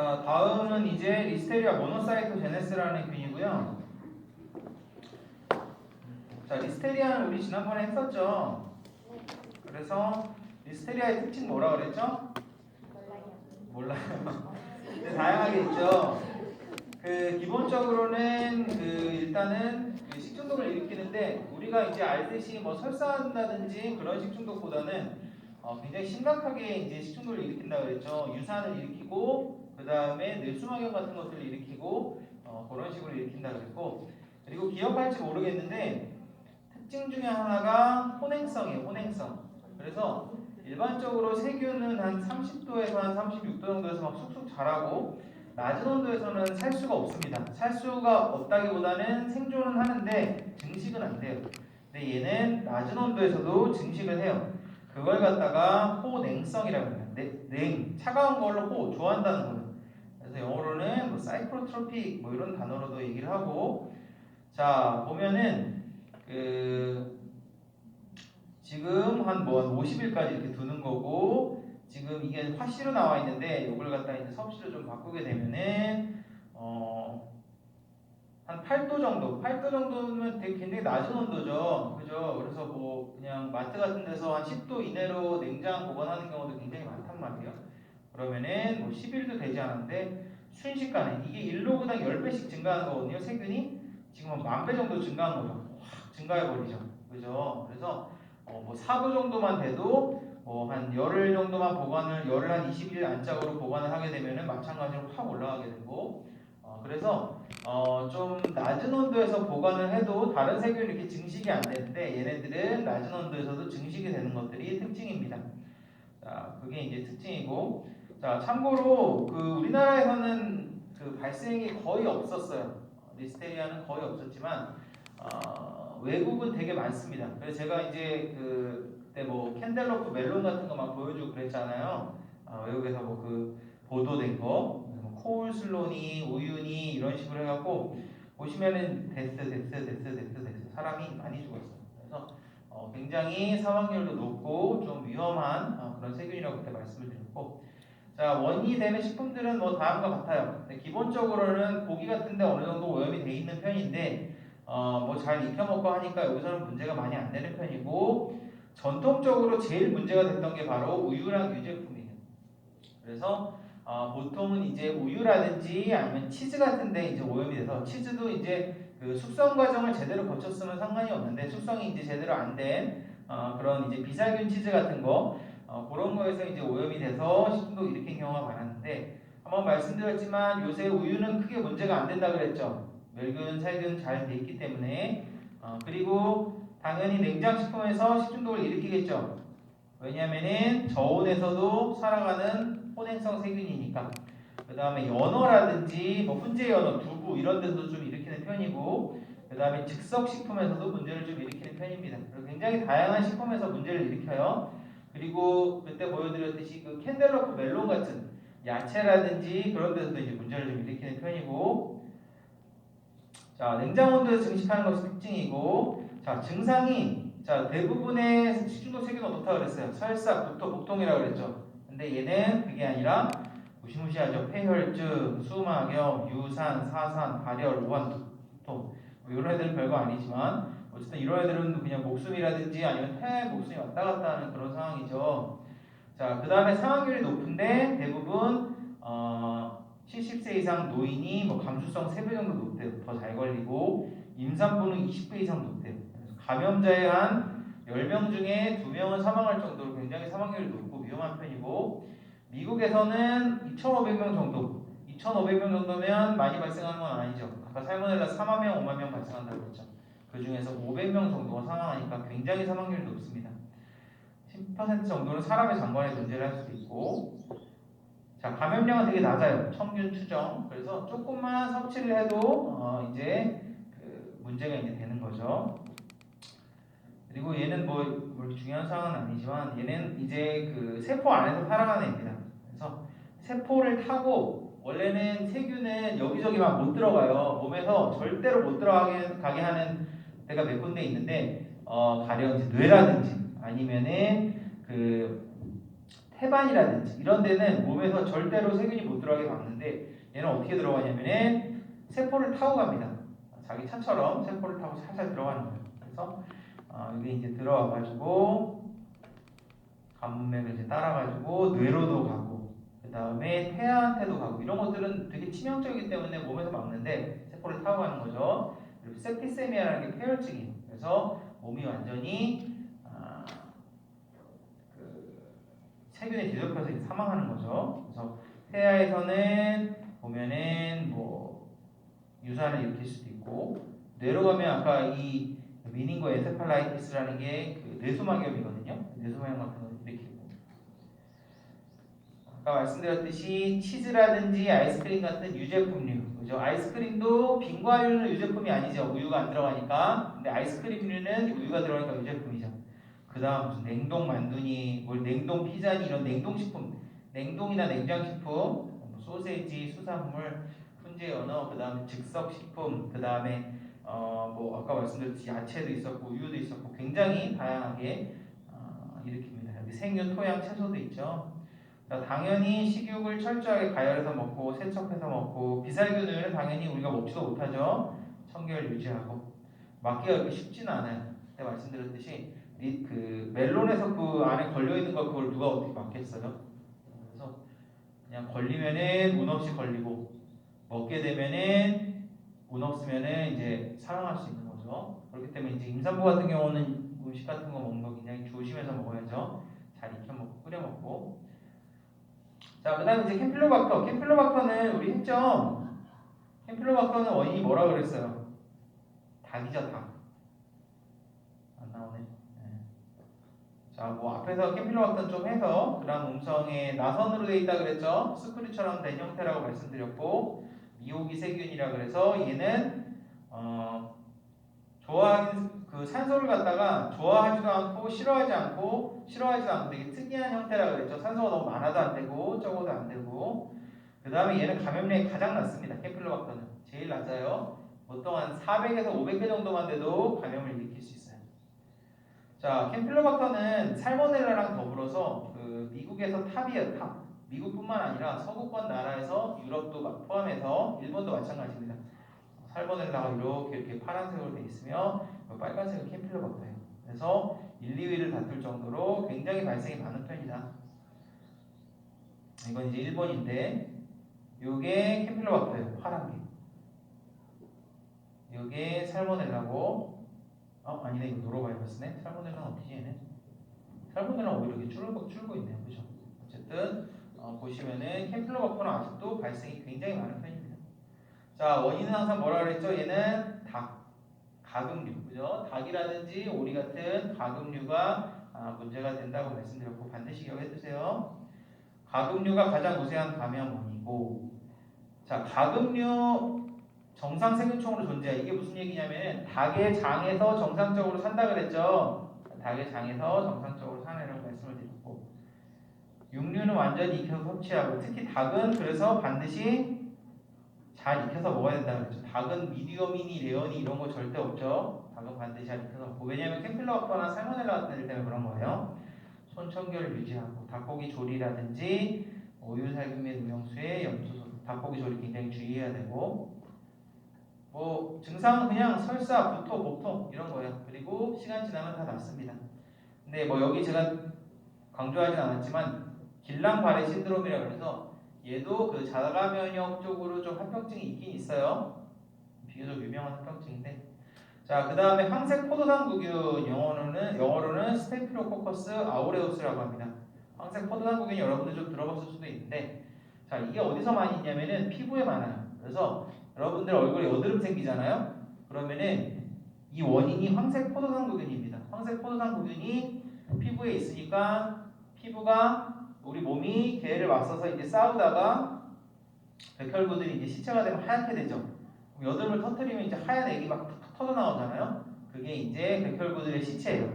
자, 다음은 이제 리스테리아 모노사이토제네스라는 균이고요. 자, 리스테리아는 우리 지난번에 했었죠. 그래서 리스테리아의 특징 뭐라 그랬죠? 몰라요. 근데 다양하게 있죠. 기본적으로는 일단은 식중독을 일으키는데 우리가 이제 알듯이 뭐 설사한다든지 그런 식중독보다는 굉장히 심각하게 이제 식중독을 일으킨다 그랬죠. 유산을 일으키고 그 다음에 뇌수막염 같은 것들을 일으키고 그런 식으로 일으킨다 그랬고, 그리고 기억할지 모르겠는데 특징 중에 하나가 혼행성이에요. 혼행성. 그래서 일반적으로 세균은 한 30도에서 한 36도 정도에서 막 쑥쑥 자라고 낮은 온도에서는 살 수가 없습니다. 살 수가 없다기보다는 생존은 하는데 증식은 안 돼요. 근데 얘는 낮은 온도에서도 증식을 해요. 그걸 갖다가 호냉성이라고 합니다. 차가운 걸로 좋아한다는 거예요. 그래서 영어로는 뭐 사이클로트로픽 뭐 이런 단어로도 얘기를 하고, 자 보면은 지금 한 50일까지 이렇게 두는 거고, 지금 이게 화씨로 나와 있는데 이걸 갖다 이제 섭씨로 좀 바꾸게 되면은 한 8도 정도, 8도 정도면 되게 굉장히 낮은 온도죠, 그죠? 그래서 뭐 그냥 마트 같은 데서 한 10도 이내로 냉장 보관하는 경우도 굉장히 많단 말이에요. 그러면은 뭐 10일도 되지 않았는데 순식간에 이게 1로그당 10배씩 증가하는 거거든요. 세균이 지금 한 10,000배 정도 증가한 거죠. 확 증가해 버리죠, 그죠? 그래서 뭐 4도 정도만 돼도 한 열흘 정도만 열흘 한 20일 안짝으로 보관을 하게 되면은 마찬가지로 확 올라가게 되고, 그래서 좀 낮은 온도에서 보관을 해도 다른 세균이 이렇게 증식이 안 되는데 얘네들은 낮은 온도에서도 증식이 되는 것들이 특징입니다. 자, 그게 이제 특징이고, 자, 참고로 우리나라에서는 발생이 거의 없었어요. 리스테리아는 거의 없었지만 외국은 되게 많습니다. 그래서 제가 이제 그때 뭐 캔델로프 멜론 같은 거 막 보여주고 그랬잖아요. 외국에서 보도된 거, 뭐 코울슬론이, 우윤이 이런 식으로 해갖고 보시면은 데스 사람이 많이 죽었어요. 그래서 굉장히 사망률도 높고 좀 위험한 그런 세균이라고 그때 말씀을 드렸고, 자, 원인이 되는 식품들은 뭐 다음과 같아요. 기본적으로는 고기 같은데 어느 정도 오염이 돼 있는 편인데 뭐 잘 익혀 먹고 하니까 여기서는 문제가 많이 안 되는 편이고, 전통적으로 제일 문제가 됐던 게 바로 우유랑 유제품이에요. 그래서 보통은 이제 우유라든지 아니면 치즈 같은데 이제 오염이 돼서, 치즈도 이제 숙성 과정을 제대로 거쳤으면 상관이 없는데 숙성이 이제 제대로 안 된 그런 이제 비살균 치즈 같은 거, 그런 거에서 이제 오염이 돼서 식중독 일으킨 경우가 많았는데, 한번 말씀드렸지만 요새 우유는 크게 문제가 안 된다 그랬죠. 멸균, 살균 잘 돼 있기 때문에. 그리고 당연히 냉장식품에서 식중독을 일으키겠죠. 왜냐면은 저온에서도 살아가는 혼행성 세균이니까. 그 다음에 연어라든지 뭐 훈제 연어, 두부 이런 데서도 좀 일으키는 편이고, 그 다음에 즉석식품에서도 문제를 좀 일으키는 편입니다. 그래서 굉장히 다양한 식품에서 문제를 일으켜요. 그리고 그때 보여드렸듯이 캔델로프 멜론 같은 야채라든지 그런 데서도 이제 문제를 좀 일으키는 편이고, 자, 냉장 온도에서 증식하는 것이 특징이고, 자, 증상이, 자, 대부분의 식중독 세균은 어떻다 그랬어요? 설사, 구토, 복통이라고 그랬죠. 근데 얘는 그게 아니라 무시무시하죠. 폐혈증, 수막염, 유산, 사산, 발열, 오한, 두통. 뭐 이런 애들은 별거 아니지만 어쨌든 이런 애들은 그냥 목숨이라든지 아니면 폐 목숨이 왔다 갔다 하는 그런 상황이죠. 자, 그 다음에 사망률이 높은데 대부분 70세 이상 노인이 뭐 감수성 3배 정도 높대요. 더 잘 걸리고 임산부는 20배 이상 높대요. 그래서 감염자의 한 10명 중에 2명은 사망할 정도로 굉장히 사망률이 높고 위험한 편이고, 미국에서는 2,500명 정도, 2,500명 정도면 많이 발생하는 건 아니죠. 아까 살모넬라 4만 명, 5만 명 발생한다고 했죠. 그 중에서 500명 정도가 사망하니까 굉장히 사망률이 높습니다. 10% 정도는 사람의 장관에 문제를 할 수도 있고, 자, 감염량은 되게 낮아요. 평균 추정. 그래서 조금만 섭취를 해도 이제 문제가 이제 되는 거죠. 그리고 얘는 뭐 중요한 사항은 아니지만 얘는 이제 세포 안에서 살아가는 애입니다. 그래서 세포를 타고, 원래는 세균은 여기저기 막 못 들어가요. 몸에서 절대로 못 들어가게 하는 데가 몇 군데 있는데 가령 이제 뇌라든지 아니면은 해반이라든지 이런 데는 몸에서 절대로 세균이 못 들어가게 막는데 얘는 어떻게 들어가냐면은 세포를 타고 갑니다. 자기 차처럼 세포를 타고 살살 들어가는 거예요. 그래서 이게 이제 들어와가지고 가문맥을 이제 따라가지고 뇌로도 가고 그 다음에 폐하한테도 가고 이런 것들은 되게 치명적이기 때문에 몸에서 막는데 세포를 타고 가는 거죠. 그리고 septicemia라는 게 폐혈증이에요. 그래서 몸이 완전히 세균에 뒤덮여서 이제 사망하는 거죠. 그래서 폐하에서는 보면은 뭐 유산을 일으킬 수도 있고 뇌로 가면 아까 이 미닝거 엔세팔라이티스라는 게 그 뇌수막염이거든요. 뇌수막염 같은 거 일으키고 아까 말씀드렸듯이 치즈라든지 아이스크림 같은 유제품류 그죠? 아이스크림도 빙과류는 유제품이 아니죠. 우유가 안 들어가니까. 근데 아이스크림류는 우유가 들어가니까 유제품이죠. 그 다음 무슨 냉동 만두니 뭘 냉동 피자니 이런 냉동식품 냉동이나 냉장식품 소세지 수산물 훈제 연어 그 다음에 즉석식품 그 다음에 뭐 아까 말씀드렸듯이 야채도 있었고 우유도 있었고 굉장히 다양하게 일으킵니다. 여기 생유 토양 채소도 있죠. 자, 당연히 식욕을 철저하게 가열해서 먹고 세척해서 먹고 비살균우유는 당연히 우리가 먹지도 못하죠. 청결 유지하고 막기가 그렇게 쉽지는 않아요. 그때 말씀드렸듯이 그 멜론에서 그 안에 걸려있는 거 그걸 누가 어떻게 막겠어요? 그래서 그냥 걸리면은 운 없이 걸리고 먹게 되면은 운 없으면은 이제 사망할 수 있는 거죠. 그렇기 때문에 이제 임산부 같은 경우는 음식 같은 거 먹는 거 굉장히 조심해서 먹어야죠. 잘 익혀 먹고 끓여 먹고. 자, 그다음에 이제 캠필로박터. 캠필로박터는 우리 했죠. 캠필로박터는 원인이 뭐라 그랬어요? 닭이죠, 닭. 안 나오네. 자, 뭐 앞에서 캠필로박터는 좀 해서 그다음 음성에 나선으로 되어 있다 그랬죠. 스크류처럼 된 형태라고 말씀드렸고 미오기 세균이라 그래서 얘는 좋아하는 그 산소를 갖다가 좋아하지도 않고 싫어하지도 않고 되게 특이한 형태라 그랬죠. 산소가 너무 많아도 안 되고 적어도 안 되고 그 다음에 얘는 감염력이 가장 낮습니다. 캠필로박터는 제일 낮아요. 보통 한 400에서 500개 정도만 돼도 감염을 일으킬 수 있어요. 자, 캠필로박터는 살모넬라랑 더불어서 그 미국에서 탑이에요. 탑. 미국뿐만 아니라 서구권 나라에서 유럽도 포함해서 일본도 마찬가지입니다. 살모넬라가 이렇게 파란색으로 되어 있으며 빨간색은 캠필로박터예요. 그래서 1, 2위를 다툴 정도로 굉장히 발생이 많은 편이다. 이건 이제 일본인데 요게 캠필로박터예요. 파란 게. 요게 살모넬라고 아니네 이거 노로바이러스네. 살모넬라는 어디지 얘네? 살모넬라는 오히려 이렇게 줄고 있네요. 그죠? 어쨌든 보시면은 캠필로박터는 아직도 발생이 굉장히 많은 편입니다. 자, 원인은 항상 뭐라 그랬죠? 얘는 가금류, 그죠? 닭이라든지 오리 같은 가금류가 문제가 된다고 말씀드렸고 반드시 기억해 두세요. 가금류가 가장 우세한 감염 원인이고, 자, 가금류 정상 세균총으로 존재해. 이게 무슨 얘기냐면 닭의 장에서 정상적으로 산다 그랬죠. 닭의 장에서 정상적으로 사느라고 말씀을 드렸고, 육류는 완전히 익혀서 섭취하고, 특히 닭은 그래서 반드시 잘 익혀서 먹어야 된다고 그랬죠. 닭은 미디엄이니 레어니 이런 거 절대 없죠. 닭은 반드시 잘 익혀서 먹고. 왜냐하면 캠필로박터나 살모넬라 같은 일 때문에 그런 거예요. 손 청결을 유지하고 닭고기 조리라든지 우유 살균 및 음용수에 염소소 닭고기 조리 굉장히 주의해야 되고 뭐 증상은 그냥 설사, 구토, 복통 이런 거예요. 그리고 시간 지나면 다 낫습니다. 근데 뭐 여기 제가 강조하진 않았지만 길랑바레 신드롬이라고 해서 얘도 그 자가 면역 쪽으로 좀 합병증이 있긴 있어요. 비교적 유명한 합병증인데. 자, 그 다음에 황색 포도당구균 영어로는 스테피로코커스 아우레우스라고 합니다. 황색 포도당구균 여러분들 좀 들어봤을 수도 있는데, 자, 이게 어디서 많이 있냐면은 피부에 많아요. 그래서 여러분들 얼굴에 여드름 생기잖아요. 그러면은 이 원인이 황색 포도당구균입니다. 황색 포도당구균이 피부에 있으니까 피부가 우리 몸이 걔를 맞서서 이제 싸우다가 백혈구들이 이제 시체가 되면 하얗게 되죠. 여드름을 터뜨리면 이제 하얀 액이 막 툭툭 터져 나오잖아요. 그게 이제 백혈구들의 시체예요.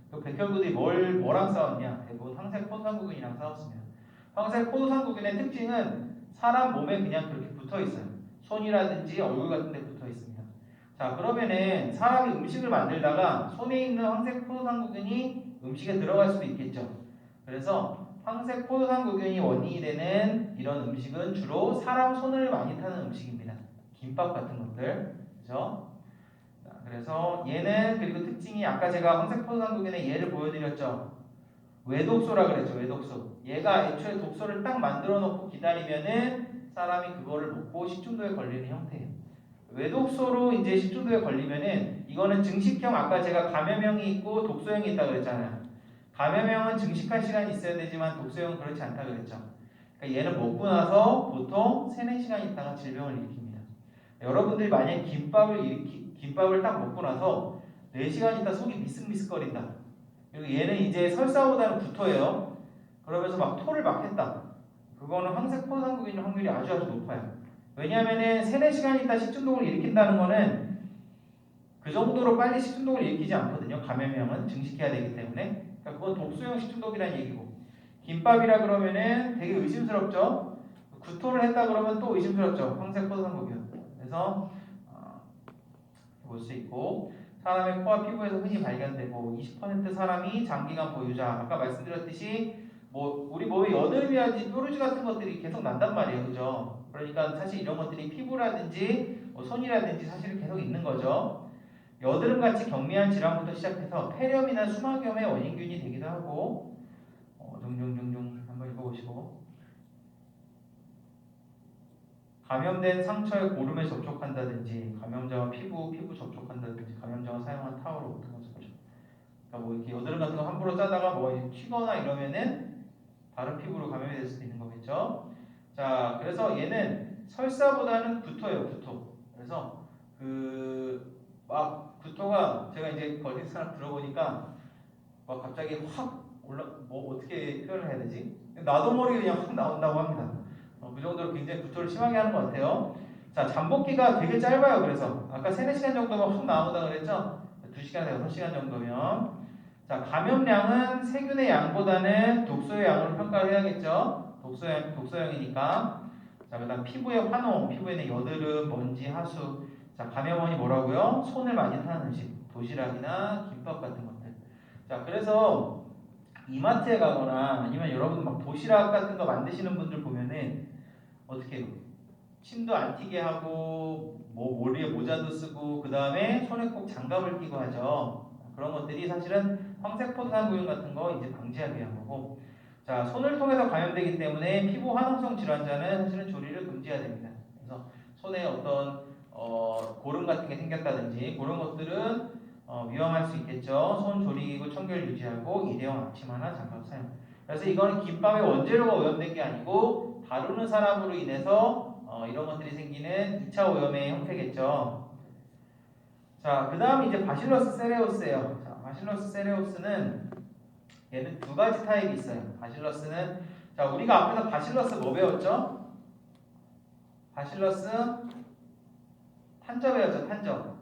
그 백혈구들이 뭐랑 싸웠냐? 대부분 황색 포도당구균이랑 싸웠습니다. 황색 포도당구균의 특징은 사람 몸에 그냥 그렇게 붙어 있어요. 손이라든지 얼굴 같은 데 붙어 있습니다. 자, 그러면은 사람이 음식을 만들다가 손에 있는 황색 포도당구균이 음식에 들어갈 수도 있겠죠. 그래서 황색 포도당구균이 원인이 되는 이런 음식은 주로 사람 손을 많이 타는 음식입니다. 김밥 같은 것들, 그죠? 자, 그래서 얘는 그리고 특징이 아까 제가 황색 포도당구균의 예를 보여드렸죠. 외독소라 그랬죠. 외독소. 얘가 애초에 독소를 딱 만들어 놓고 기다리면은 사람이 그거를 먹고 식중독에 걸리는 형태예요. 외독소로 이제 식중독에 걸리면은 이거는 증식형 아까 제가 감염형이 있고 독소형이 있다 그랬잖아요. 감염형은 증식할 시간이 있어야 되지만 독소형은 그렇지 않다 그랬죠. 그러니까 얘는 먹고 나서 보통 3-4시간 있다가 질병을 일으킵니다. 여러분들이 만약 김밥을 딱 먹고 나서 4시간 있다 속이 미쓱미쓱거린다. 그리고 얘는 이제 설사보다는 구토예요. 그러면서 막 토를 막 했다. 그거는 황색 포도당구균 확률이 아주 높아요. 왜냐하면은 3-4시간 있다 식중독을 일으킨다는 거는 그 정도로 빨리 식중독을 일으키지 않거든요. 감염형은 증식해야 되기 때문에. 그러니까 그건 독소형 식중독이라는 얘기고. 김밥이라 그러면은 되게 의심스럽죠. 구토를 했다 그러면 또 의심스럽죠. 황색 포도당구균. 그래서 볼 수 있고 사람의 코와 피부에서 흔히 발견되고 20% 사람이 장기간 보유자. 아까 말씀드렸듯이 뭐 우리 몸에 여드름이라든지 뾰루지 같은 것들이 계속 난단 말이에요, 그죠? 그러니까 사실 이런 것들이 피부라든지 뭐 손이라든지 사실 계속 있는 거죠. 여드름같이 경미한 질환부터 시작해서 폐렴이나 수막염의 원인균이 되기도 하고 종종종종 한번 읽어보시고 감염된 상처에 고름에 접촉한다든지 감염자와 피부 접촉한다든지 감염자가 사용한 타월을 같은 거 접촉. 그러니까 뭐 이렇게 여드름 같은 거 함부로 짜다가 뭐 튀거나 이러면은 다른 피부로 감염이 될 수도 있는 거겠죠. 자, 그래서 얘는 설사보다는 구토예요, 구토. 그래서 막 구토가 제가 이제 걸린 사람 들어보니까 막 갑자기 확 뭐 어떻게 표현을 해야 되지? 나도 모르게 그냥 확 나온다고 합니다. 그 정도로 굉장히 구토를 심하게 하는 것 같아요. 자, 잠복기가 되게 짧아요. 그래서 아까 3-4시간 정도면 확 나온다고 그랬죠? 2시간에서 6시간 정도면. 자, 감염량은 세균의 양보다는 독소의 양으로 평가를 해야겠죠? 독소형이니까. 자, 그 다음 피부의 환홍, 피부에는 여드름, 먼지, 하수. 자, 감염원이 뭐라고요? 손을 많이 타는 음식. 도시락이나 김밥 같은 것들. 자, 그래서 이마트에 가거나 아니면 여러분 막 도시락 같은 거 만드시는 분들 보면은 어떻게 해요? 침도 안 튀게 하고 뭐 머리에 모자도 쓰고 그 다음에 손에 꼭 장갑을 끼고 하죠. 그런 것들이 사실은 황색포도당구균 같은 거 이제 방지하기 위한 거고. 자, 손을 통해서 감염되기 때문에 피부 화농성 질환자는 사실은 조리를 금지해야 됩니다. 그래서 손에 어떤 고름 같은 게 생겼다든지 그런 것들은 위험할 수 있겠죠. 손 조리기구 청결 유지하고 일회용 앞치마나 장갑 사용. 그래서 이거는 김밥의 원재료가 오염된 게 아니고 다루는 사람으로 인해서 이런 것들이 생기는 2차 오염의 형태겠죠. 자, 그 다음 이제 바실러스 세레우스예요. 자, 바실러스 세레우스는 얘는 2가지 타입이 있어요. 바실러스는 자, 우리가 앞에서 바실러스 뭐 배웠죠? 바실러스 탄저 배웠죠. 탄저.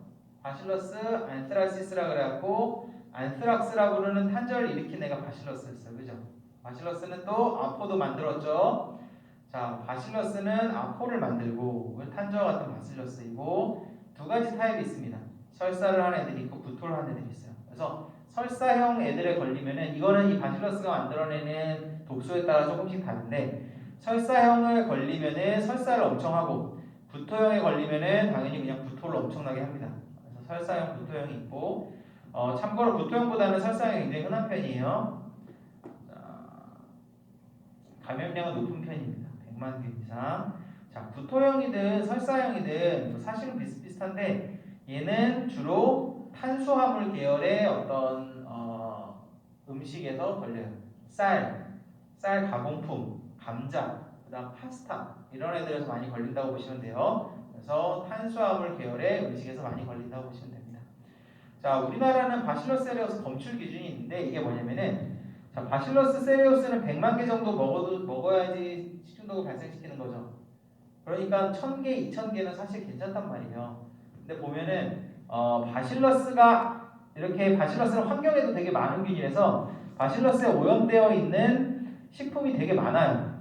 바실러스 안스라시스라 그래갖고 안스락스라고 부르는 탄저를 일으킨 애가 바실러스였어요. 그죠? 바실러스는 또 아포도 만들었죠. 자, 바실러스는 아포를 만들고 탄저 같은 바실러스이고 2가지 타입이 있습니다. 설사를 하는 애들이 있고 구토를 하는 애들이 있어요. 그래서 설사형 애들에 걸리면은 이거는 이 바실러스가 만들어내는 독소에 따라 조금씩 다른데 설사형을 걸리면은 설사를 엄청 하고 구토형에 걸리면은 당연히 그냥 구토를 엄청나게 합니다. 그래서 설사형, 구토형이 있고 참고로 구토형보다는 설사형이 굉장히 흔한 편이에요. 감염량은 높은 편입니다. 100만 개 이상. 자, 구토형이든 설사형이든 사실은 비슷비슷한데 얘는 주로 탄수화물 계열의 어떤 음식에서 걸려요. 쌀 가공품, 감자, 그다음 파스타 이런 애들에서 많이 걸린다고 보시면 돼요. 그래서 탄수화물 계열의 음식에서 많이 걸린다고 보시면 됩니다. 자, 우리나라는 바실러스 세레우스 검출 기준이 있는데 이게 뭐냐면은 자, 바실러스 세레우스는 100만 개 정도 먹어야지 식중독을 발생시키는 거죠. 그러니까 1000개, 2000개는 사실 괜찮단 말이에요. 근데 보면은 바실러스가 이렇게 바실러스는 환경에도 되게 많은 균이라서 바실러스에 오염되어 있는 식품이 되게 많아요.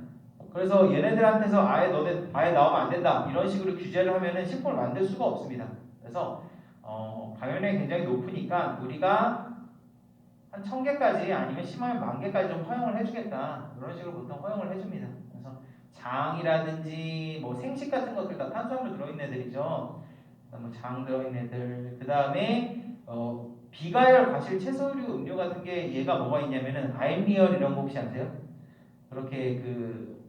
그래서 얘네들한테서 아예 나오면 안 된다 이런 식으로 규제를 하면은 식품을 만들 수가 없습니다. 그래서 감염량이 굉장히 높으니까 우리가 한 1000개까지 아니면 심하면 10,000개까지 좀 허용을 해주겠다. 이런 식으로 보통 허용을 해줍니다. 그래서 장이라든지 뭐 생식 같은 것들 다 탄수화물 들어있는 애들이죠. 뭐 장 들어있는 애들. 그 다음에 비가열 과실 채소류 음료 같은 게 얘가 뭐가 있냐면은 아임리얼 이런 거 혹시 아세요? 그렇게 그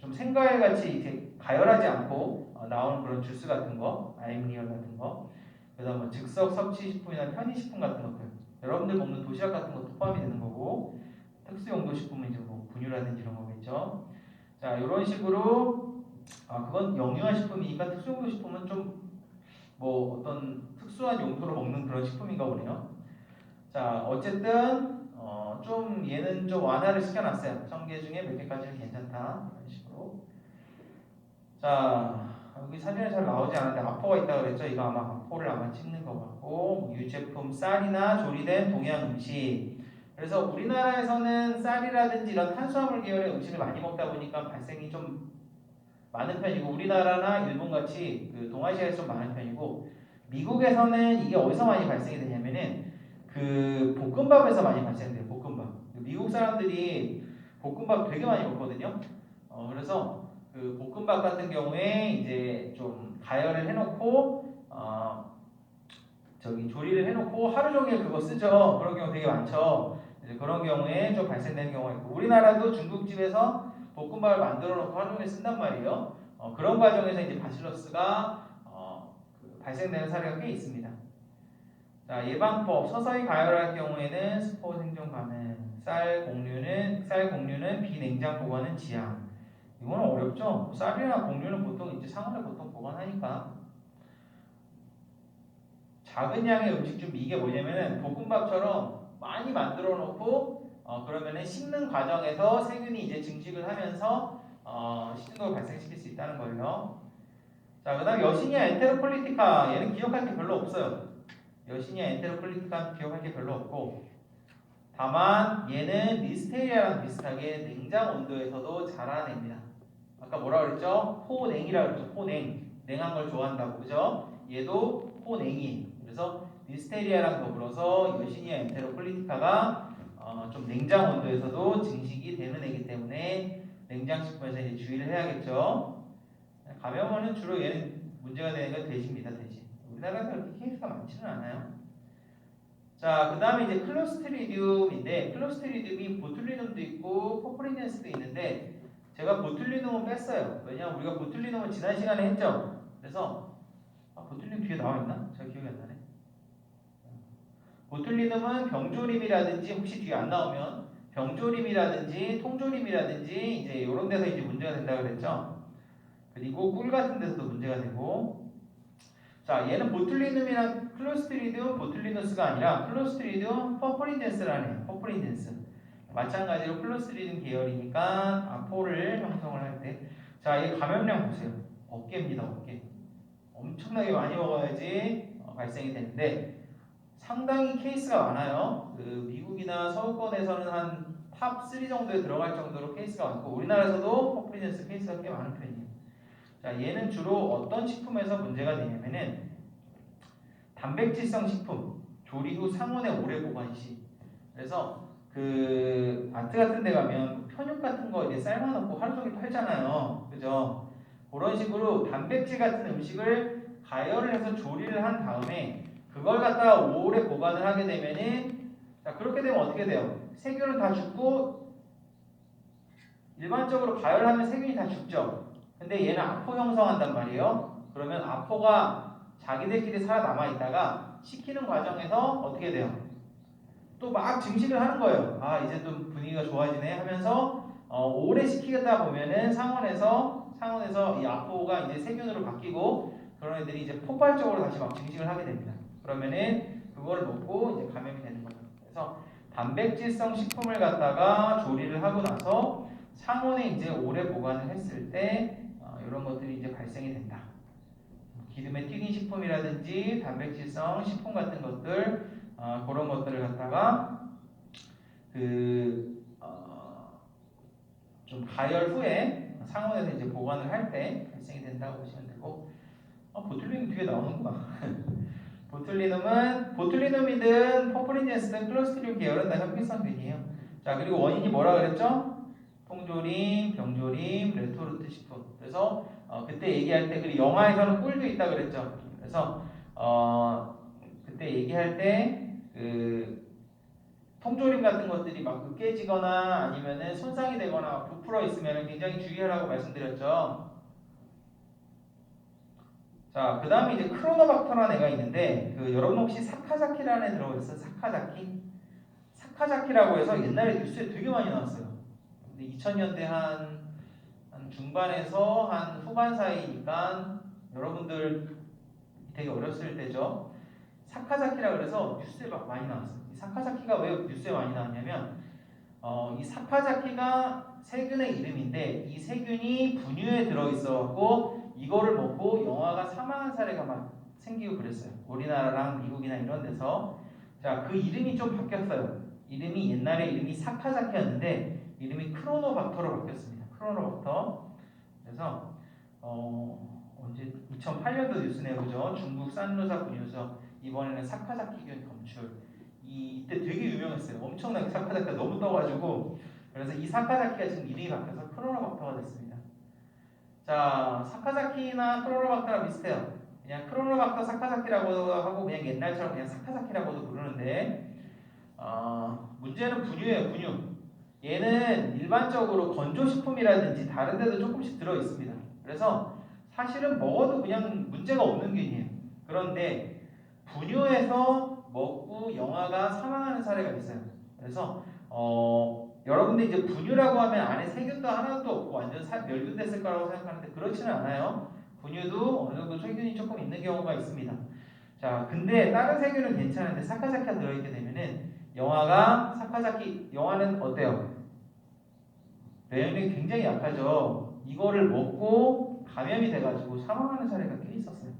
좀 생과일 같이 이렇게 가열하지 않고 나오는 그런 주스 같은 거, 아임리얼 같은 거. 그다음 뭐 즉석 섭취식품이나 편의식품 같은 것들. 여러분들 먹는 도시락 같은 것도 포함이 되는 거고 특수용도 식품은 이제 뭐 분유라든지 이런 거겠죠. 자, 이런 식으로 그건 영유아 식품이니까 특수용도 식품은 좀 뭐 어떤 특수한 용도로 먹는 그런 식품인가 보네요. 자, 어쨌든 좀 얘는 좀 완화를 시켜놨어요. 1000개 중에 몇 개까지는 괜찮다. 이런 식으로. 자, 여기 사진에 잘 나오지 않는데 아포가 있다고 그랬죠. 이거 아마 아포를 아마 찍는 것 같고 뭐 유제품 쌀이나 조리된 동양 음식. 그래서 우리나라에서는 쌀이라든지 이런 탄수화물 계열의 음식을 많이 먹다 보니까 발생이 좀 많은 편이고 우리나라나 일본 같이 그 동아시아에서 좀 많은 편이고 미국에서는 이게 어디서 많이 발생이 되냐면은 그 볶음밥에서 많이 발생돼요. 볶음밥. 미국 사람들이 볶음밥 되게 많이 먹거든요. 그래서 그 볶음밥 같은 경우에 이제 좀 가열을 해놓고 저기 조리를 해놓고 하루 종일 그거 쓰죠. 그런 경우 되게 많죠. 이제 그런 경우에 좀 발생되는 경우가 있고 우리나라도 중국집에서 볶음밥을 만들어 놓고 하루 종일 쓴단 말이에요. 그런 과정에서 이제 바실러스가 발생되는 사례가 꽤 있습니다. 자, 예방법 서서히 가열할 경우에는 스포 생존 가능. 쌀 공류는 비냉장 보관은 지양. 이거는 어렵죠. 쌀이나 공류는 보통 이제 상온에 보통 보관하니까. 작은 양의 음식 준비 이게 뭐냐면은 볶음밥처럼 많이 만들어 놓고 그러면은 식는 과정에서 세균이 이제 증식을 하면서 식는 걸 발생시킬 수 있다는 거예요. 자, 그다음 여시니아 엔테로콜리티카 얘는 기억할 게 별로 없어요. 여시니아 엔테로콜리티카 기억할 게 별로 없고 다만 얘는 리스테리아랑 비슷하게 냉장 온도에서도 자라냅니다. 아까 뭐라 그랬죠? 포냉이라고 그랬죠. 포냉. 냉한 걸 좋아한다고 그죠? 얘도 포냉이에요. 그래서 리스테리아랑 더불어서 여시니아 엔테로콜리티카가 좀 냉장 온도에서도 증식이 되는 애기 때문에 냉장식품에서 이제 주의를 해야겠죠. 감염원은 주로 얘는 문제가 되는 건 돼지입니다. 돼지. 우리나라에서 그렇게 케이스가 많지는 않아요. 자, 그 다음에 이제 클로스트리디움인데 클로스트리디움이 보툴리눔도 있고 포프리넨스도 있는데 제가 보툴리눔은 뺐어요. 왜냐하면 우리가 보툴리눔은 지난 시간에 했죠. 그래서 보툴리눔 뒤에 나와 있나? 잘 기억이 안 나네. 보툴리눔은 병조림이라든지 혹시 뒤에 안 나오면 병조림이라든지 통조림이라든지 이제 이런 데서 이제 문제가 된다고 그랬죠. 그리고 꿀 같은 데서도 문제가 되고 자, 얘는 보툴리눔이랑 클로스트리디움 보툴리누스가 아니라 클로스트리디움 퍼프린덴스라는 퍼프린덴스. 마찬가지로 클로스트리디움 계열이니까 아포를 형성을 할 때, 자, 얘 감염량 보세요. 어깨입니다, 어깨. 엄청나게 많이 먹어야지 발생이 되는데 상당히 케이스가 많아요. 그 미국이나 서구권에서는 한 탑 3 정도에 들어갈 정도로 케이스가 많고 우리나라에서도 퍼프린덴스 케이스가 꽤 많은 편이에요. 자, 얘는 주로 어떤 식품에서 문제가 되냐면은 단백질성 식품, 조리 후 상온에 오래 보관 시. 그래서 그 마트 같은 데 가면 편육 같은 거 이제 삶아놓고 하루 종일 팔잖아요. 그죠? 그런 식으로 단백질 같은 음식을 가열을 해서 조리를 한 다음에 그걸 갖다가 오래 보관을 하게 되면은 자, 그렇게 되면 어떻게 돼요? 세균은 다 죽고 일반적으로 가열하면 세균이 다 죽죠. 근데 얘는 아포 형성한단 말이에요. 그러면 아포가 자기들끼리 살아남아 있다가 식히는 과정에서 어떻게 돼요? 또 막 증식을 하는 거예요. 이제 좀 분위기가 좋아지네 하면서 오래 식히다 보면은 상온에서 이 아포가 이제 세균으로 바뀌고 그런 애들이 이제 폭발적으로 다시 막 증식을 하게 됩니다. 그러면은 그거를 먹고 이제 감염이 되는 거예요. 그래서 단백질성 식품을 갖다가 조리를 하고 나서 상온에 이제 오래 보관을 했을 때 이런 것들이 이제 발생이 된다. 기름에 튀긴 식품이라든지 단백질성 식품 같은 것들 그런 것들을 갖다가 좀 가열 후에 상온에서 이제 보관을 할 때 발생이 된다고 보시면 되고 보툴리눔 뒤에 나오는구나. 보툴리눔이든 퍼프린젠스든 클로스트리움 계열은 다 협기성균이에요. 자, 그리고 원인이 뭐라 그랬죠? 통조림, 병조림, 레토르트 식품. 그래서 그때 얘기할 때 그리고 영화에서는 꿀도 있다 그랬죠. 그래서 그때 얘기할 때 그 통조림 같은 것들이 막 깨지거나 아니면은 손상이 되거나 부풀어 있으면 굉장히 주의하라고 말씀드렸죠. 자, 그 다음에 이제 크로노박터라는 애가 있는데 여러분 혹시 사카자키라는 애 들어보셨어요? 사카자키? 사카자키라고 해서 옛날에 뉴스에 되게 많이 나왔어요. 근데 2000년대 한 중반에서 한 후반 사이니까 여러분들 되게 어렸을 때죠. 사카자키라 그래서 뉴스에 막 많이 나왔어요. 이 사카자키가 왜 뉴스에 많이 나왔냐면 이 사카자키가 세균의 이름인데 이 세균이 분유에 들어있어갖고 이거를 먹고 영아가 사망한 사례가 막 생기고 그랬어요. 우리나라랑 미국이나 이런 데서. 자, 그 이름이 좀 바뀌었어요. 이름이 옛날에 이름이 사카자키였는데 이름이 크로노박터로 바뀌었습니다. 크로노박터. 그래서 언제 2008년도 뉴스네요, 그죠? 중국 산루사 분유소 이번에는 사카자키균 검출. 이때 되게 유명했어요. 엄청나게 사카자키가 너무 떠가지고 그래서 이 사카자키가 지금 이름이 바뀌어서 크로노박터가 됐습니다. 자, 사카자키나 크로노박터랑 비슷해요. 그냥 크로노박터 사카자키라고 하고 그냥 옛날처럼 그냥 사카자키라고도 부르는데 문제는 분유예요, 분유. 얘는 일반적으로 건조식품이라든지 다른 데도 조금씩 들어있습니다. 그래서 사실은 먹어도 그냥 문제가 없는 균이에요. 그런데 분유에서 먹고 영아가 사망하는 사례가 있어요. 그래서 여러분들 이제 분유라고 하면 안에 세균도 하나도 없고 완전 멸균됐을 거라고 생각하는데 그렇지는 않아요. 분유도 어느 정도 세균이 조금 있는 경우가 있습니다. 자, 근데 다른 세균은 괜찮은데 사카자키가 들어있게 되면은 영아는 어때요? 면역력이 굉장히 약하죠. 이거를 먹고 감염이 돼가지고 사망하는 사례가 꽤 있었어요.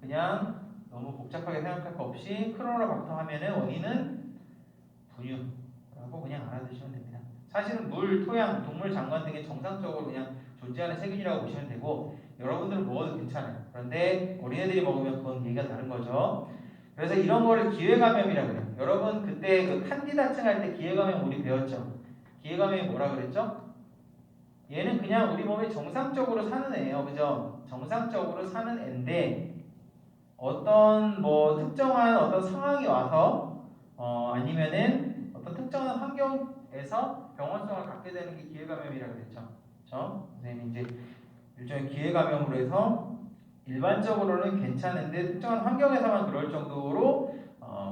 그냥 너무 복잡하게 생각할 거 없이 크로노박터 하면은 원인은 분유라고 그냥 알아두시면 됩니다. 사실은 물, 토양, 동물 장관 등에 정상적으로 그냥 존재하는 세균이라고 보시면 되고 여러분들은 먹어도 괜찮아요. 그런데 어린애들이 먹으면 그건 얘기가 다른 거죠. 그래서 이런 거를 기회감염이라고 해요. 여러분 그때 그 칸디다층 할 때 기회감염 우리 배웠죠? 기회감염이 뭐라 그랬죠? 얘는 그냥 우리 몸에 정상적으로 사는 애예요. 그죠? 정상적으로 사는 애인데 어떤 뭐 특정한 어떤 상황이 와서 아니면은 어떤 특정한 환경에서 병원성을 갖게 되는 게 기회감염이라고 그랬죠. 그렇죠? 선생님이 이제 일종의 기회감염으로 해서 일반적으로는 괜찮은데 특정한 환경에서만 그럴 정도로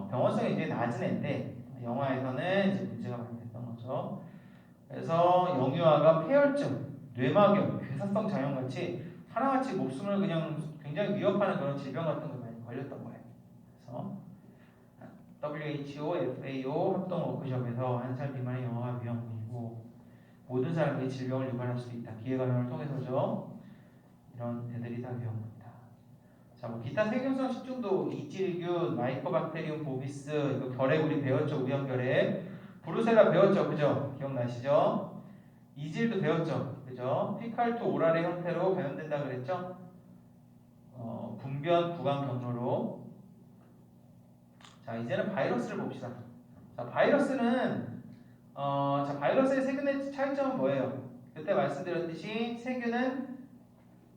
병원성이 이제 낮은 애인데 영화에서는 이제 문제가 많이 됐던 거죠. 그래서 영유아가 폐혈증, 뇌막염, 괴사성 장염같이 하나같이 목숨을 그냥 굉장히 위협하는 그런 질병 같은 거 많이 걸렸던 거예요. 그래서 WHO, FAO 합동 워크숍에서 1살 미만의 영아가 위험군이고 모든 사람이 질병을 유발할 수도 있다. 기회감염을 통해서죠. 이런 애들이 다 위험합니다. 자, 뭐 기타 세균성 식중독, 이질균, 마이코박테리움 보비스, 이거 결핵 우리 배웠죠? 우연결핵. 브루셀라 배웠죠? 그죠? 기억나시죠? 이질도 배웠죠? 그죠? 피칼 투 오랄의 형태로 감염된다 그랬죠? 분변 구강 경로로. 자, 이제는 바이러스를 봅시다. 자, 바이러스의 세균의 차이점은 뭐예요? 그때 말씀드렸듯이 세균은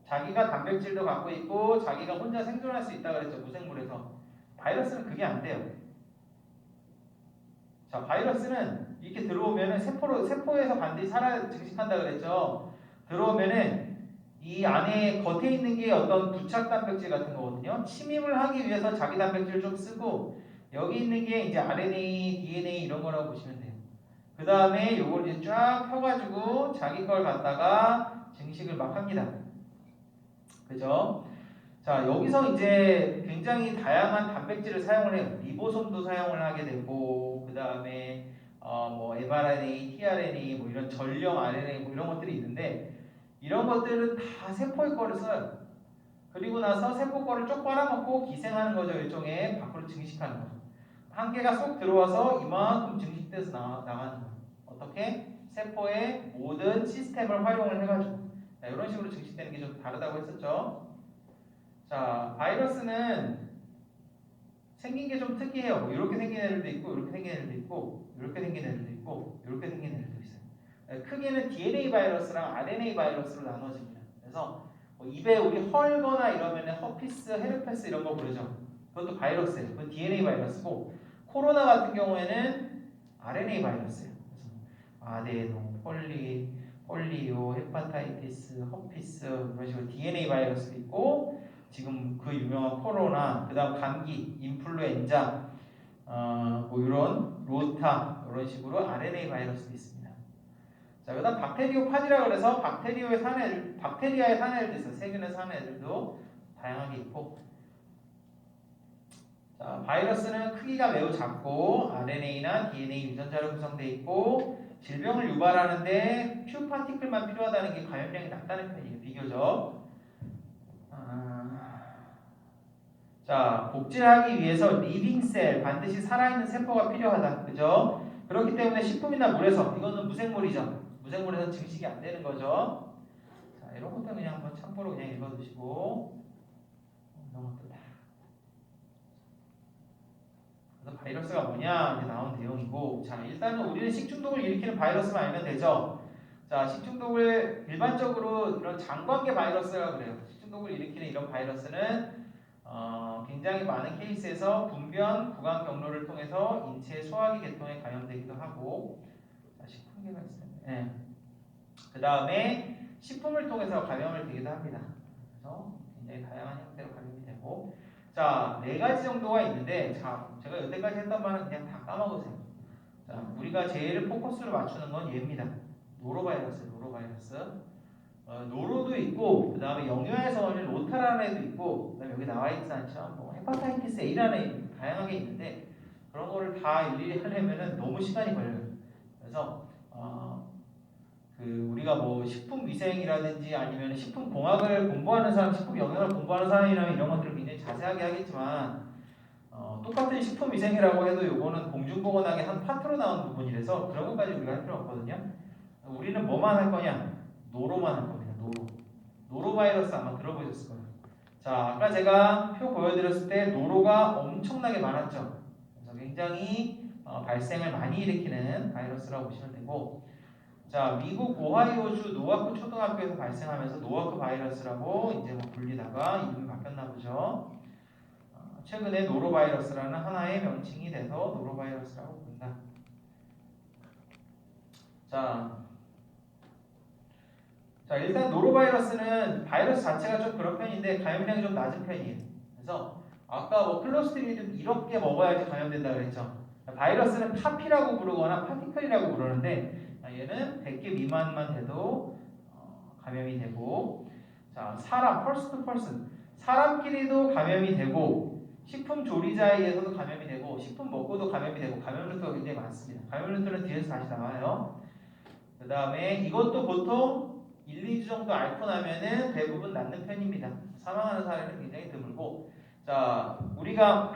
자기가 단백질도 갖고 있고 자기가 혼자 생존할 수 있다 그랬죠. 무생물에서. 바이러스는 그게 안 돼요. 자, 바이러스는 이렇게 들어오면은 세포에서 반드시 증식한다 그랬죠. 들어오면은 이 안에 겉에 있는 게 어떤 부착 단백질 같은 거거든요. 침입을 하기 위해서 자기 단백질을 좀 쓰고 여기 있는 게 이제 RNA, DNA 이런 거라고 보시면 돼요. 그 다음에 요걸 이제 쫙 펴가지고 자기 걸 갖다가 증식을 막 합니다. 그죠? 자, 여기서 이제 굉장히 다양한 단백질을 사용을 해요. 리보솜도 사용을 하게 되고, 그 다음에 뭐 mRNA, tRNA, 뭐 이런 전령 RNA 뭐 이런 것들이 있는데 이런 것들은 다 세포의 거를 써요. 그리고 나서 세포 거를 쪽 빨아먹고 기생하는 거죠. 일종의 밖으로 증식하는 거죠. 한 개가 쏙 들어와서 이만큼 증식돼서 나가는 거예요. 어떻게? 세포의 모든 시스템을 활용을 해가지고. 자, 이런 식으로 증식되는 게 좀 다르다고 했었죠. 자, 바이러스는 생긴 게 좀 특이해요. 뭐 이렇게 생긴 애들도 있고, 이렇게 생긴 애들도 있고, 이렇게 생긴 애들도 있고, 이렇게 생긴 애들도 있어요. 크게는 DNA 바이러스랑 RNA 바이러스로 나눠집니다. 그래서 뭐 입에 우리 헐거나 이러면은 허피스, 헤르페스 이런 거 부르죠. 그것도 바이러스예요. 그건 DNA 바이러스고, 코로나 같은 경우에는 RNA 바이러스예요. 그래서 아데노, 폴리오, 헤파타이티스, 허피스 이런 식으로 DNA 바이러스도 있고, 지금 그 유명한 코로나, 그다음 감기, 인플루엔자, 뭐 이런 로타 이런 식으로 RNA 바이러스도 있습니다. 자, 그다음 박테리오파지라 그래서 박테리아에 사는 애들도 있어. 세균에 사는 애들도 다양하게 있고. 자, 바이러스는 크기가 매우 작고 RNA나 DNA 유전자로 구성되어 있고 질병을 유발하는데 퓨 파티클만 필요하다는 게 감염량이 낮다는 편이에요. 비교적. 자, 복제하기 위해서 리빙셀, 반드시 살아있는 세포가 필요하다. 그죠? 그렇기 때문에 식품이나 물에서, 이거는 무생물이죠. 무생물에서 증식이 안 되는 거죠. 자, 이런 것도 그냥 한번 참고로 그냥 읽어두시고, 이런 것도 다. 그래서 바이러스가 뭐냐, 이제 나온 내용이고, 자, 일단은 우리는 식중독을 일으키는 바이러스만 알면 되죠. 자, 식중독을 일반적으로 이런 장관계 바이러스라고 그래요. 식중독을 일으키는 이런 바이러스는 굉장히 많은 케이스에서 분변, 구강 경로를 통해서 인체 소화기 계통에 감염되기도 하고, 자, 식품계가 있어요. 네. 그 다음에 식품을 통해서 감염을 되기도 합니다. 그래서 굉장히 다양한 형태로 감염이 되고, 자, 네 가지 정도가 있는데, 자, 제가 여태까지 했던 말은 그냥 다 까먹으세요. 자, 우리가 제일 포커스를 맞추는 건 얘입니다. 노로바이러스. 노로도 있고, 그 다음에 영유아에서는 로타라는 애도 있고, 그 다음에 여기 나와 있지 않죠? 뭐 헤파타이티스 A라는 애 다양하게 있는데, 그런 거를 다 일일이 하려면은 너무 시간이 걸려요. 그래서, 우리가 뭐 식품 위생이라든지 아니면 식품 공학을 공부하는 사람, 식품 영양을 공부하는 사람이라면 이런 것들을 굉장히 자세하게 하겠지만, 똑같은 식품 위생이라고 해도 요거는 공중보건학의 한 파트로 나온 부분이라서 그런 것까지 우리가 할 필요 없거든요. 우리는 뭐만 할 거냐? 노로만 할 겁니다. 노로바이러스 아마 들어보셨을 거예요. 자, 아까 제가 표 보여드렸을 때 노로가 엄청나게 많았죠. 그래서 굉장히 발생을 많이 일으키는 바이러스라고 보시면 되고, 자, 미국 오하이오주 노아크 초등학교에서 발생하면서 노아크 바이러스라고 이제 뭐 불리다가 이름이 바뀌었나 보죠. 최근에 노로바이러스라는 하나의 명칭이 돼서 노로바이러스라고 부른다. 자, 일단 노로바이러스는 바이러스 자체가 좀 그런 편인데 감염량이 좀 낮은 편이에요. 그래서 아까 뭐 클로스트리디움 이렇게 먹어야지 감염된다 그랬죠. 바이러스는 파피라고 부르거나 파티클이라고 부르는데 얘는 100개 미만만 돼도 감염이 되고, 자, 사람, 퍼스트 퍼슨, 사람끼리도 감염이 되고, 식품 조리자에 의해서도 감염이 되고, 식품 먹고도 감염이 되고, 감염 루트가 굉장히 많습니다. 감염 루트는 뒤에서 다시 나와요. 그 다음에 이것도 보통 1, 2주 정도 앓고 나면은 대부분 낫는 편입니다. 사망하는 사례는 굉장히 드물고, 자, 우리가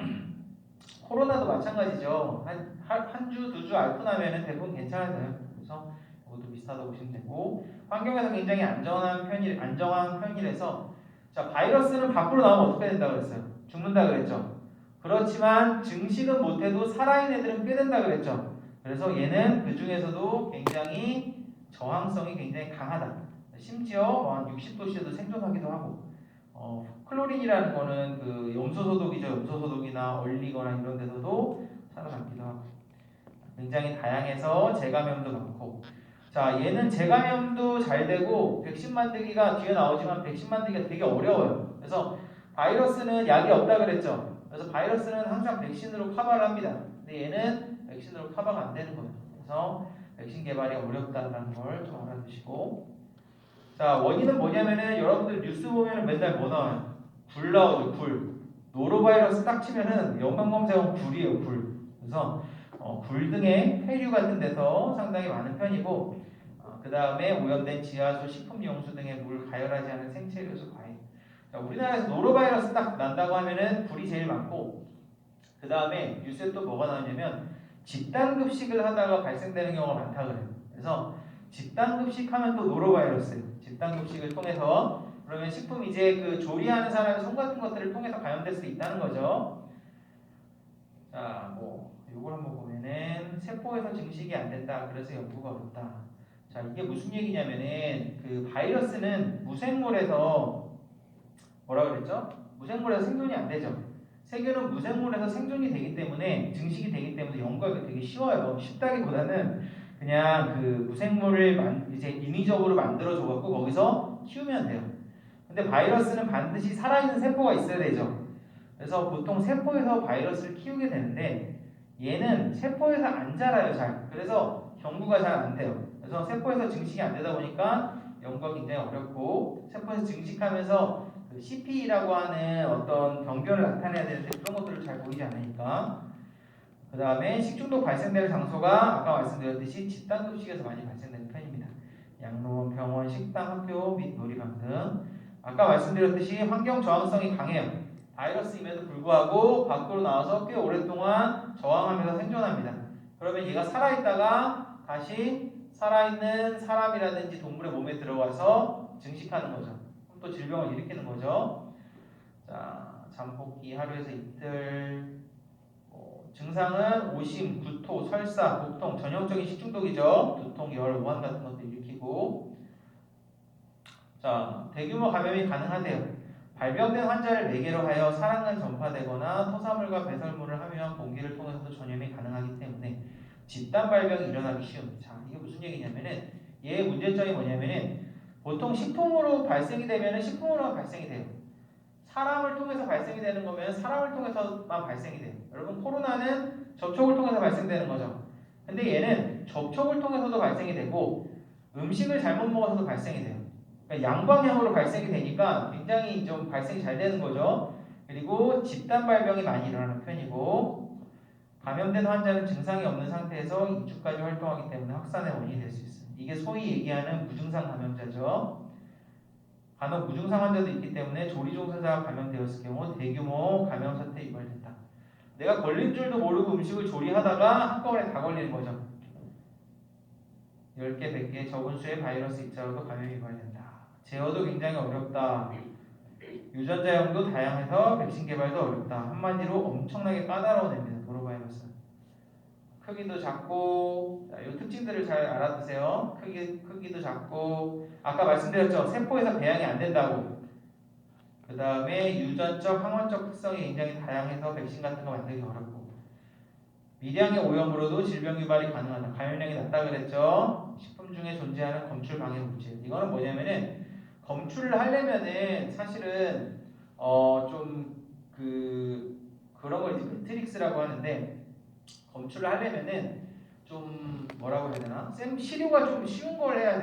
코로나도 마찬가지죠. 한 주, 두 주 앓고 나면은 대부분 괜찮아져요. 그래서 이것도 비슷하다고 보시면 되고, 환경에서 굉장히 안정한 편이라서, 자, 바이러스는 밖으로 나오면 어떻게 된다고 그랬어요? 죽는다 그랬죠. 그렇지만 증식은 못해도 살아있는 애들은 꽤 된다 그랬죠. 그래서 얘는 그 중에서도 굉장히 저항성이 굉장히 강하다. 심지어 한 60도씨에도 생존하기도 하고, 클로린이라는 거는 그 염소소독이죠. 염소소독이나 얼리거나 이런 데서도 살아남기도 하고, 굉장히 다양해서 재감염도 많고, 자, 얘는 재감염도 잘 되고 백신 만들기가 뒤에 나오지만 백신 만들기가 되게 어려워요. 그래서 바이러스는 약이 없다 그랬죠. 그래서 바이러스는 항상 백신으로 커버를 합니다. 근데 얘는 백신으로 커버가 안 되는 거예요. 그래서 백신 개발이 어렵다는 걸 좀 알아두시고, 자, 원인은 뭐냐면은 여러분들 뉴스 보면은 맨날 뭐 나와요? 굴 나오죠, 굴. 노로바이러스 딱 치면은 영상 검색은 굴이에요, 굴. 그래서 굴 등의 폐류 같은 데서 상당히 많은 편이고, 그 다음에 오염된 지하수, 식품용수 등의 물 가열하지 않은 생체류수 과일. 자, 우리나라에서 노로바이러스 딱 난다고 하면은 굴이 제일 많고, 그 다음에 뉴스에 또 뭐가 나오냐면 집단급식을 하다가 발생되는 경우가 많다 그래요. 그래서 집단급식하면 또 노로바이러스예요. 집단급식을 통해서 그러면 식품 이제 그 조리하는 사람의 손 같은 것들을 통해서 감염될 수 있다는 거죠. 자, 뭐 이걸 한번 보면은 세포에서 증식이 안 된다. 그래서 연구가 어렵다. 자, 이게 무슨 얘기냐면은 그 바이러스는 무생물에서 뭐라 그랬죠? 무생물에서 생존이 안 되죠. 세균은 무생물에서 생존이 되기 때문에 증식이 되기 때문에 연구하기가 되게 쉬워요. 쉽다기보다는 그냥 그 무생물을 이제 인위적으로 만들어 줘갖고 거기서 키우면 돼요. 근데 바이러스는 반드시 살아있는 세포가 있어야 되죠. 그래서 보통 세포에서 바이러스를 키우게 되는데 얘는 세포에서 안 자라요, 잘. 그래서 연구가 잘 안 돼요. 그래서 세포에서 증식이 안 되다 보니까 연구가 굉장히 어렵고 세포에서 증식하면서 그 CP라고 하는 어떤 병변을 나타내야 되는데 그런 것들을 잘 보이지 않으니까 그 다음에 식중독 발생되는 장소가 아까 말씀드렸듯이 집단급식에서 많이 발생되는 편입니다. 양로원, 병원, 식당, 학교 및 놀이방 등 아까 말씀드렸듯이 환경 저항성이 강해요. 바이러스임에도 불구하고 밖으로 나와서 꽤 오랫동안 저항하면서 생존합니다. 그러면 얘가 살아있다가 다시 살아있는 사람이라든지 동물의 몸에 들어가서 증식하는 거죠. 그럼 또 질병을 일으키는 거죠. 자, 잠복기 하루에서 이틀. 증상은 오심, 구토, 설사, 복통, 전형적인 식중독이죠. 두통, 열, 오한 같은 것도 일으키고. 자, 대규모 감염이 가능하대요. 발병된 환자를 매개로 하여 사랑간 전파되거나 토사물과 배설물을 함유한 공기를 통해서도 전염이 가능하기 때문에 집단 발병이 일어나기 쉬운. 자, 이게 무슨 얘기냐면은 얘의 문제점이 뭐냐면은 보통 식품으로 발생이 되면은 식품으로만 발생이 돼요. 사람을 통해서 발생이 되는 거면 사람을 통해서만 발생이 돼요. 여러분 코로나는 접촉을 통해서 발생되는 거죠. 근데 얘는 접촉을 통해서도 발생이 되고 음식을 잘못 먹어서도 발생이 돼요. 그러니까 양방향으로 발생이 되니까 굉장히 좀 발생이 잘 되는 거죠. 그리고 집단 발병이 많이 일어나는 편이고 감염된 환자는 증상이 없는 상태에서 2주까지 활동하기 때문에 확산의 원인이 될 수 있어요. 이게 소위 얘기하는 무증상 감염자죠. 간혹 무증상 환자도 있기 때문에 조리 종사자가 감염되었을 경우 대규모 감염 사태에 유발된다. 내가 걸린 줄도 모르고 음식을 조리하다가 한꺼번에 다 걸리는 거죠. 10개, 100개 적은 수의 바이러스 입자로도 감염이 유발된다. 제어도 굉장히 어렵다. 유전자형도 다양해서 백신 개발도 어렵다. 한마디로 엄청나게 까다로운 애입니다. 노로바이러스. 크기도 작고, 자, 이 특징들을 잘 알아두세요. 크기도 작고, 아까 말씀드렸죠. 세포에서 배양이 안 된다고. 그 다음에 유전적, 항원적 특성이 굉장히 다양해서 백신 같은 거 만들기 어렵고, 미량의 오염으로도 질병 유발이 가능하다. 감염력이 낮다 그랬죠. 식품 중에 존재하는 검출 방해 물질. 이거는 뭐냐면은 검출을 하려면은 사실은 좀 그런 걸 이제 매트릭스라고 하는데 검출을 하려면은 좀 뭐라고 해야 되나? 시료가 좀 쉬운 걸 해야 돼.